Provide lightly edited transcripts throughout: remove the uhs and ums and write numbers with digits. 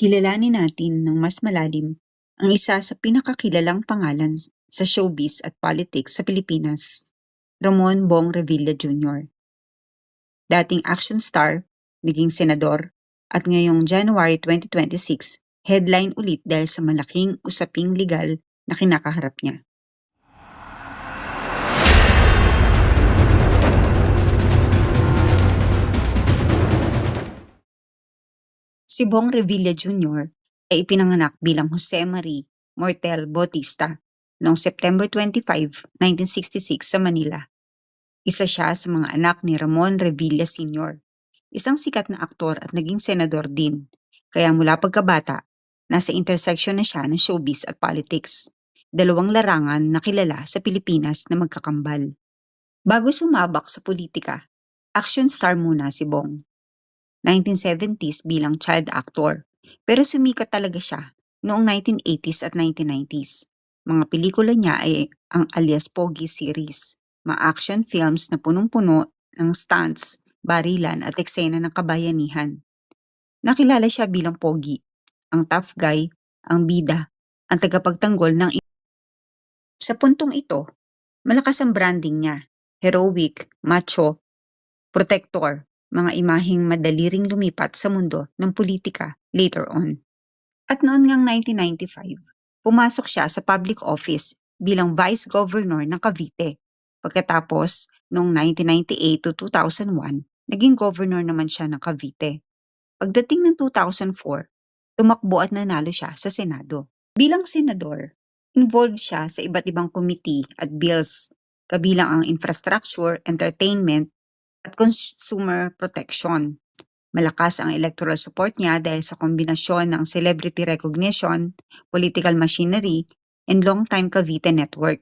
Kilalanin natin ng mas malalim ang isa sa pinakakilalang pangalan sa showbiz at politics sa Pilipinas, Ramon Bong Revilla Jr. Dating action star, naging senador, at ngayong January 2026, headline ulit dahil sa malaking usaping legal na kinakaharap niya. Si Bong Revilla Jr. ay ipinanganak bilang Jose Marie Mortel Bautista noong September 25, 1966 sa Manila. Isa siya sa mga anak ni Ramon Revilla Sr., isang sikat na aktor at naging senador din, kaya mula pagkabata, nasa intersection na siya ng showbiz at politics, dalawang larangan na kilala sa Pilipinas na magkakambal. Bago sumabak sa politika, action star muna si Bong. 1970s bilang child actor, pero sumikat talaga siya noong 1980s at 1990s. Mga pelikula niya ay ang alias Pogi series, mga action films na punong-puno ng stunts, barilan at eksena ng kabayanihan. Nakilala siya bilang Pogi, ang tough guy, ang bida, ang tagapagtanggol ng Sa puntong ito, malakas ang branding niya, heroic, macho, protector, mga imaheng madali ring lumipat sa mundo ng politika later on. At noon ngang 1995, pumasok siya sa public office bilang Vice Governor ng Cavite. Pagkatapos, noong 1998 to 2001, naging governor naman siya ng Cavite. Pagdating ng 2004, tumakbo at nanalo siya sa Senado. Bilang senador, involved siya sa iba't ibang committee at bills, kabilang ang infrastructure, entertainment, at consumer protection. Malakas ang electoral support niya dahil sa kombinasyon ng celebrity recognition, political machinery, and long-time Cavite network.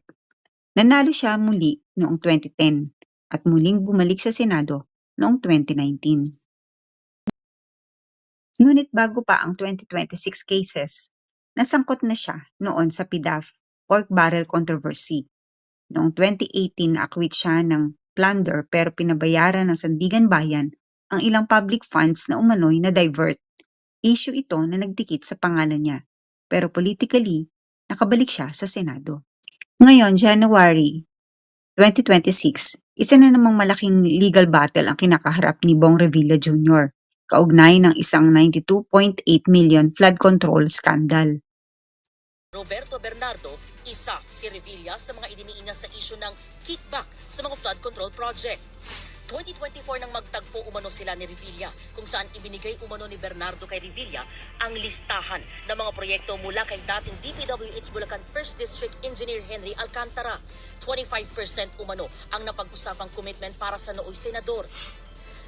Nanalo siya muli noong 2010 at muling bumalik sa Senado noong 2019. Ngunit bago pa ang 2026 cases, nasangkot na siya noon sa PDAF, pork barrel controversy. Noong 2018, na-acquit siya ng plunder pero pinabayaran ng Sandigan Bayan ang ilang public funds na umano'y na-divert. Issue ito na nagdikit sa pangalan niya, pero politically, nakabalik siya sa Senado. Ngayon, January 2026, isa na namang malaking legal battle ang kinakaharap ni Bong Revilla Jr., kaugnay ng isang 92.8 million flood control scandal. Roberto Bernardo, isa si Revilla sa mga idiniinya sa isyu ng kickback sa mga flood control project. 2024 nang magtagpo umano sila ni Revilla kung saan ibinigay umano ni Bernardo kay Revilla ang listahan ng mga proyekto mula kay dating DPWH Bulacan 1st District Engineer Henry Alcantara. 25% umano ang napag-usapang commitment para sa nooy senador.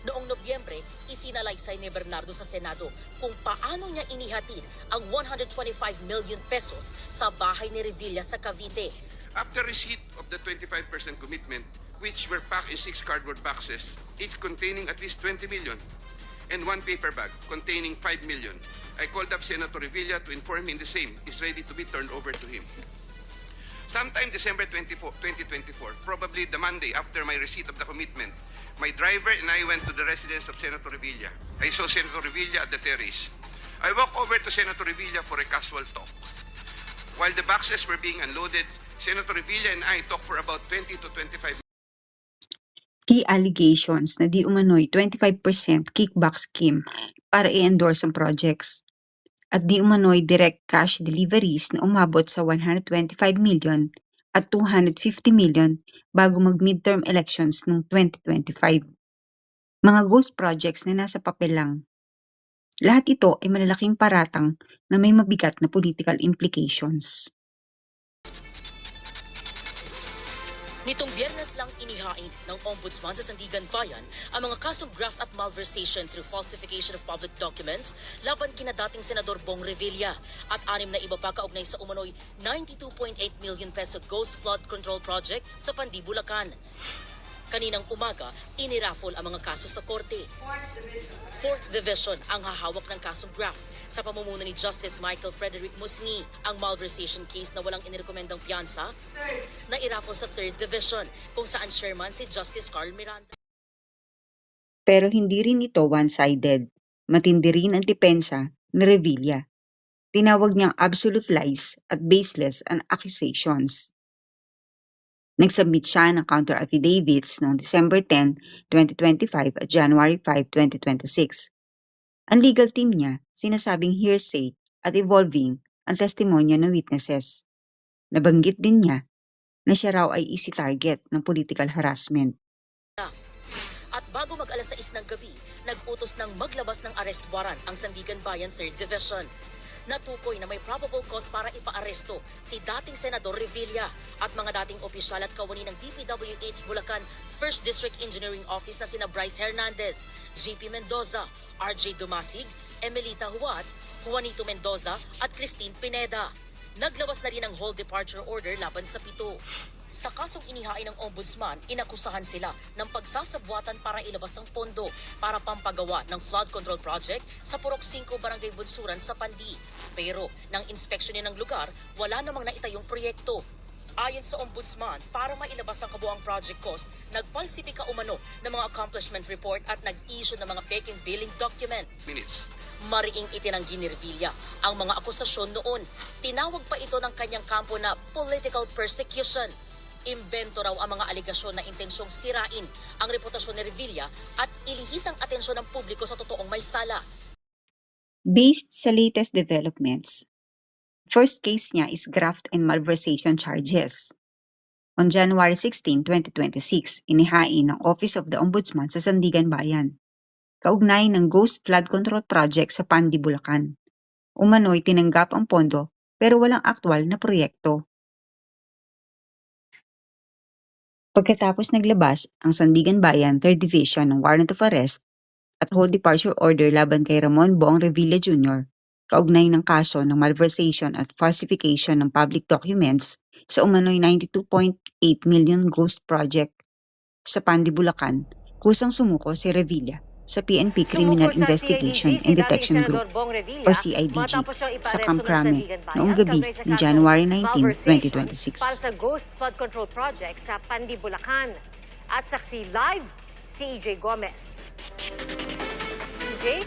Noong Nobyembre, isinalaysay ni Bernardo sa Senado kung paano niya inihatid ang 125 million pesos sa bahay ni Revilla sa Cavite. After receipt of the 25% commitment, which were packed in 6 cardboard boxes, each containing at least 20 million, and 1 paper bag containing 5 million, I called up Senator Revilla to inform him the same is ready to be turned over to him. Sometime December 2024, probably the Monday after my receipt of the commitment, my driver and I went to the residence of Senator Revilla. I saw Senator Revilla at the terrace. I walked over to Senator Revilla for a casual talk. While the boxes were being unloaded, Senator Revilla and I talked for about 20 to 25 minutes. Key allegations na di umano'y 25% kickback scheme para i-endorse ang projects at di umano'y direct cash deliveries na umabot sa 125 million at 250 million bago mag-midterm elections noong 2025. Mga ghost projects na nasa papel lang. Lahat ito ay malalaking paratang na may mabigat na political implications. Nitong Biyernes lang inihain ng Ombudsman sa Sandigan Bayan ang mga kasong graft at malversation through falsification of public documents laban kina dating Senador Bong Revilla at 6 na iba pa kaugnay sa umano'y 92.8 million peso ghost flood control project sa Pandi, Bulacan. Kaninang umaga, iniraffle ang mga kaso sa korte. 4th Division ang hahawak ng kasong graft sa pamumuno ni Justice Michael Frederick Musni. Ang malversation case na walang inirekomendang piyansa na iraffle sa 3rd Division kung saan chairman si Justice Carl Miranda. Pero hindi rin ito one-sided. Matindi rin ang depensa ni Revilla. Tinawag niyang absolute lies at baseless ang accusations. Nagsubmit siya ng counter affidavits noong December 10, 2025 at January 5, 2026. Ang legal team niya sinasabing hearsay at evolving ang testimonya ng witnesses. Nabanggit din niya na siya raw ay easy target ng political harassment. At bago mag-alas 6 ng gabi, nag-utos ng maglabas ng arrest warrant ang Sandigan Bayan 3rd Division. Natukoy na may probable cause para ipaaresto si dating Senador Revilla at mga dating opisyal at kawani ng DPWH Bulacan 1st District Engineering Office na sina Bryce Hernandez, JP Mendoza, RJ Dumasig, Emelita Huat, Juanito Mendoza at Christine Pineda. Naglawas na rin ang whole departure order laban sa 7. Sa kasong inihain ng Ombudsman, inakusahan sila ng pagsasabwatan para ilabas ang pondo para pampagawa ng flood control project sa Purok 5 Barangay Bunsuran sa Pandi. Pero nang inspeksyonin ng lugar, wala namang naitayong proyekto. Ayon sa Ombudsman, para mailabas ang kabuang project cost, nagpalsipika umano ng mga accomplishment report at nag-issue ng mga peking billing document. Minutes. Mariing itinanggi ni Revilla ang mga akusasyon noon. Tinawag pa ito ng kanyang kampo na political persecution. Imbento raw ang mga aligasyon na intensyong sirain ang reputasyon ni Revilla at ilihis ang atensyon ng publiko sa totoong may sala. Based sa latest developments, first case niya is graft and malversation charges. On January 16, 2026, inihain ng Office of the Ombudsman sa Sandigan Bayan. Kaugnay ng Ghost Flood Control Project sa Pandi, Bulacan. Umano'y tinanggap ang pondo pero walang aktwal na proyekto. Pagkatapos naglabas ang Sandigan Bayan 3rd Division ng warrant of arrest at whole departure order laban kay Ramon Bong Revilla Jr., kaugnay ng kaso ng malversation at falsification ng public documents sa umano'y 92.8 million ghost project sa Pandi, Bulacan, kusang sumuko si Revilla sa PNP Criminal Investigation and Detection Group o CIDG sa Camp Crame noong gabi ng January 19, 2026. Para sa Ghost Flood Control Project sa Pandi, Bulacan. At saksi live si EJ Gomez. EJ?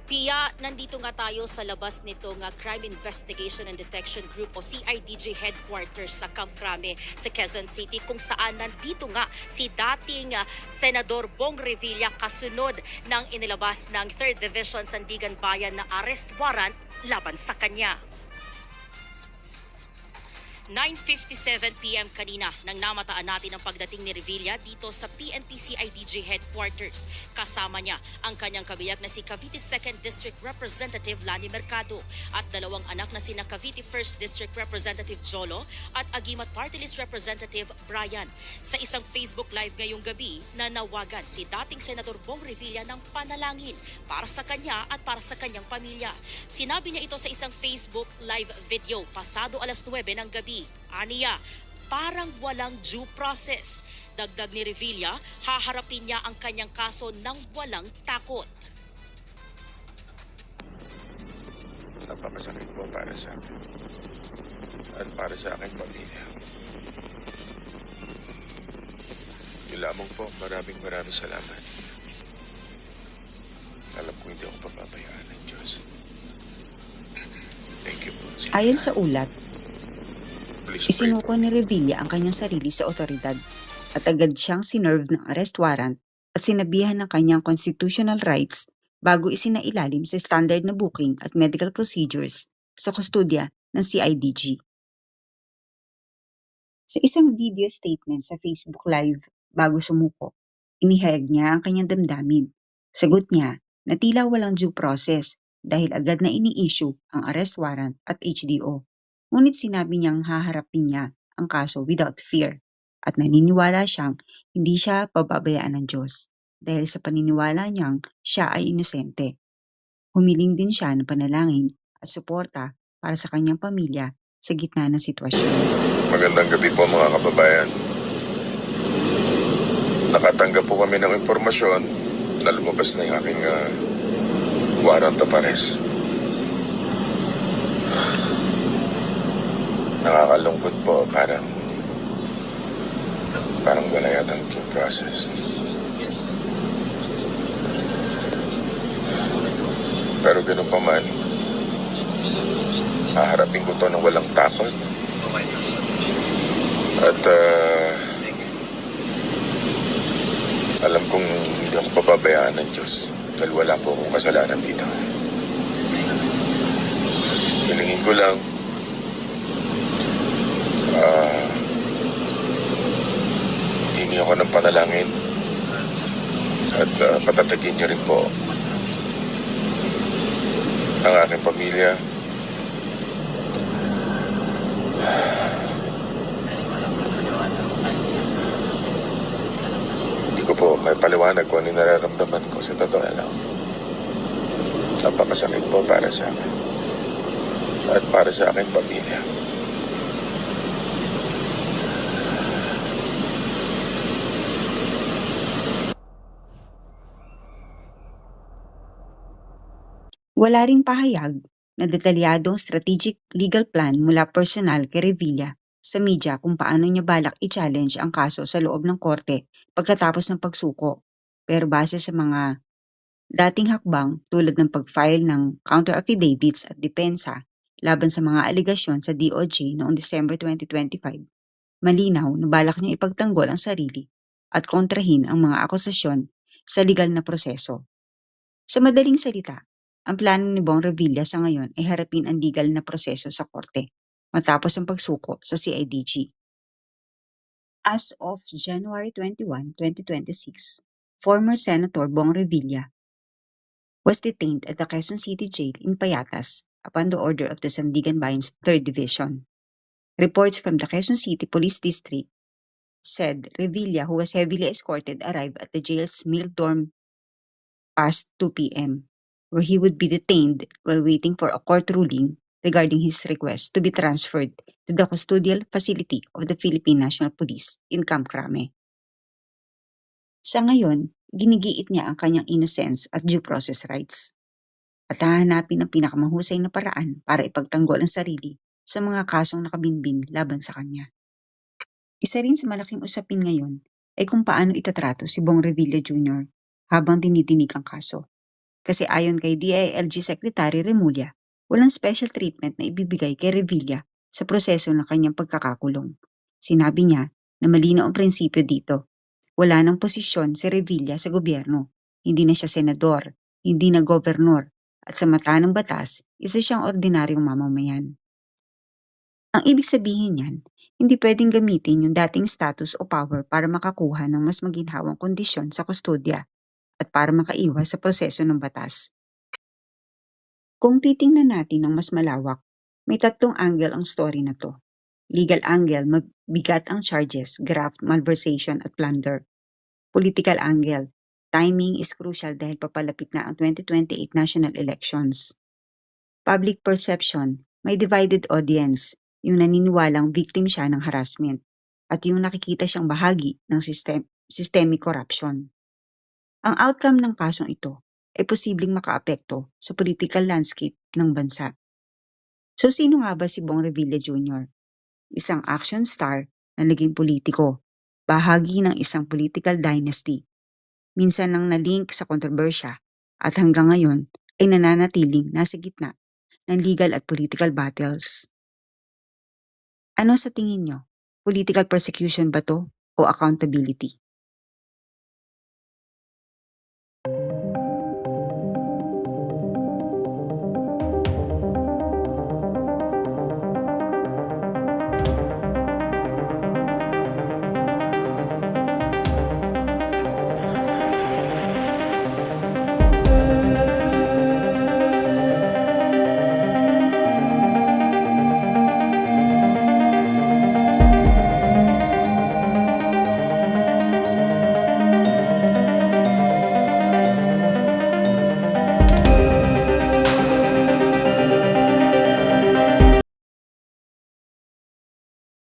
Pia, nandito nga tayo sa labas nitong Crime Investigation and Detection Group o CIDG headquarters sa Camp Crame sa Quezon City kung saan nandito nga si dating Senador Bong Revilla kasunod ng inilabas ng 3rd Division Sandigan Bayan na arrest warrant laban sa kanya. 9:57 PM kanina nang namataan natin ang pagdating ni Revilla dito sa PNP CIDG headquarters. Kasama niya ang kanyang kabiyak na si Cavite 2nd District Representative Lani Mercado at dalawang anak na sina Cavite 1st District Representative Jolo at Agimat Party List Representative Brian. Sa isang Facebook Live ngayong gabi, nanawagan si dating Senador Bong Revilla ng panalangin para sa kanya at para sa kanyang pamilya. Sinabi niya ito sa isang Facebook Live video pasado alas 9 ng gabi. Aniya, parang walang due process. Dagdag ni Revilla, haharapin niya ang kanyang kaso ng walang takot. Napakasakit po para sa akin at para sa aking pamilya. Yun lamang po, maraming salamat. Alam ko hindi ako papabayaan ng Diyos. Thank you po. Ayon sa ulat, Please pray isinuko ni Revilla ang kanyang sarili sa otoridad at agad siyang sinerve ng arrest warrant at sinabihan ng kanyang constitutional rights bago isinailalim sa standard na booking at medical procedures sa kustodya ng CIDG. Sa isang video statement sa Facebook Live bago sumuko, inihayag niya ang kanyang damdamin. Sagot niya na tila walang due process dahil agad na ini-issue ang arrest warrant at HDO. Ngunit sinabi niyang haharapin niya ang kaso without fear at naniniwala siyang hindi siya pababayaan ng Diyos dahil sa paniniwala niyang siya ay inosente. Humiling din siya ng panalangin at suporta para sa kanyang pamilya sa gitna ng sitwasyon. Magandang gabi po mga kababayan. Nakatanggap po kami ng impormasyon na lumabas na yung aking warrant of arrest. Nakakalungkot po, parang wala yatang due process. Pero ganun pa man, haharapin ko to ng walang takot. At alam kong hindi ako papabayaan ng Diyos dahil wala po akong kasalanan dito. Hilingin ko lang, hingi ako ng panalangin at patatagin niyo rin po ang aking pamilya. Hindi ko po may paliwanag kung ano yung nararamdaman ko sa totoo lang. Napakasakit po para sa akin at para sa aking pamilya. Wala ring pahayag na detalyadong strategic legal plan mula personal kay Revilla sa media kung paano niya balak i-challenge ang kaso sa loob ng korte pagkatapos ng pagsuko. Pero base sa mga dating hakbang tulad ng pag-file ng counter-affidavits at depensa laban sa mga aligasyon sa DOJ noong December 2025, malinaw na balak niya ipagtanggol ang sarili at kontrahin ang mga akusasyon sa legal na proseso. Sa madaling salita, ang plano ni Bong Revilla sa ngayon ay harapin ang legal na proseso sa korte matapos ang pagsuko sa CIDG. As of January 21, 2026, former Senator Bong Revilla was detained at the Quezon City Jail in Payatas upon the order of the Sandigan Bayan's 3rd Division. Reports from the Quezon City Police District said Revilla, who was heavily escorted, arrived at the jail's meal dorm past 2 p.m., where he would be detained while waiting for a court ruling regarding his request to be transferred to the custodial facility of the Philippine National Police in Camp Crame. Sa ngayon, ginigiit niya ang kanyang innocence at due process rights at hahanapin ang pinakamahusay na paraan para ipagtanggol ang sarili sa mga kasong nakabinbin laban sa kanya. Isa rin sa malaking usapin ngayon ay kung paano itatrato si Bong Revilla Jr. habang dinidinig ang kaso. Kasi ayon kay DILG Secretary Remulla, walang special treatment na ibibigay kay Revilla sa proseso ng kanyang pagkakakulong. Sinabi niya na malinaw ang prinsipyo dito. Wala nang posisyon si Revilla sa gobyerno. Hindi na siya senador, hindi na gobernur, at sa mata ng batas, isa siyang ordinaryong mamamayan. Ang ibig sabihin niyan, hindi pwedeng gamitin yung dating status o power para makakuha ng mas maginhawang kondisyon sa kustodya at para makaiwas sa proseso ng batas. Kung titingnan natin ng mas malawak, may tatlong angle ang story na to. Legal angle, mabigat ang charges, graft, malversation at plunder. Political angle, timing is crucial dahil papalapit na ang 2028 national elections. Public perception, may divided audience, yung naniniwalang victim siya ng harassment at yung nakikita siyang bahagi ng systemic corruption. Ang outcome ng kasong ito ay posibleng makaapekto sa political landscape ng bansa. So sino nga ba si Bong Revilla Jr.? Isang action star na naging politiko, bahagi ng isang political dynasty, minsan nang nalink sa kontrobersya at hanggang ngayon ay nananatiling nasa gitna ng legal at political battles. Ano sa tingin nyo? Political persecution ba to o accountability?